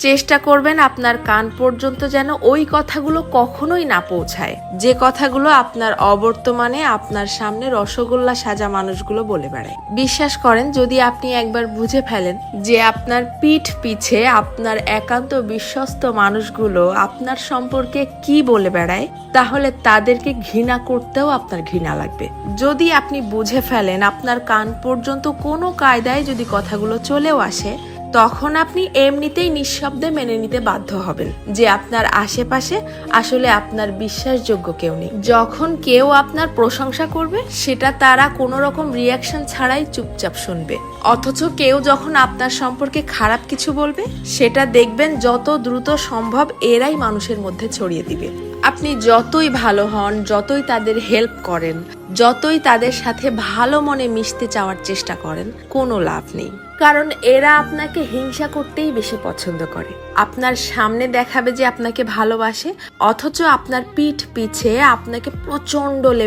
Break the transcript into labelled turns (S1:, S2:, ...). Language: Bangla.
S1: চেষ্টা করবেন আপনার কান পর্যন্ত যেন ওই কথাগুলো কখনোই না পৌঁছায়, যে কথাগুলো আপনার অবর্তমানে আপনার সামনে রসগোল্লা সাজা মানুষগুলো বলে বেড়ায়। বিশ্বাস করেন, যদি আপনি একবার বুঝে ফেলেন যে আপনার পিঠ পিছে আপনার একান্ত বিশ্বস্ত মানুষগুলো আপনার সম্পর্কে কি বলে বেড়ায়, তাহলে তাদেরকে ঘৃণা করতেও আপনার ঘৃণা লাগবে। যদি আপনি বুঝে ফেলেন আপনার কান পর্যন্ত কোনো কায়দায় যদি কথাগুলো চলেও আসে, তখন আপনি এমনিতেই নিঃশব্দে মেনে নিতে বাধ্য হবেন যে আপনার আশেপাশে আসলে আপনার বিশ্বাসযোগ্য কেউ নেই। যখন কেউ আপনার প্রশংসা করবে, সেটা তারা কোনো রকম রিয়াকশন ছাড়াই চুপচাপ শুনবে। অথচ কেউ যখন আপনার সম্পর্কে খারাপ কিছু বলবে, সেটা দেখবেন যত দ্রুত সম্ভব এরাই মানুষের মধ্যে ছড়িয়ে দিবে। আপনি যতই ভালো হন, যতই তাদের হেল্প করেন, যতই তাদের সাথে ভালো মনে মিশতে চাওয়ার চেষ্টা করেন, কোনো লাভ নেই। কারণ এরা আপনাকে হিংসা করতেই বেশি পছন্দ করে। আপনার সামনে দেখাবে যে আপনাকে ভালোবাসে, অথচ আপনার পিঠ পিছে আপনাকে প্রচন্ড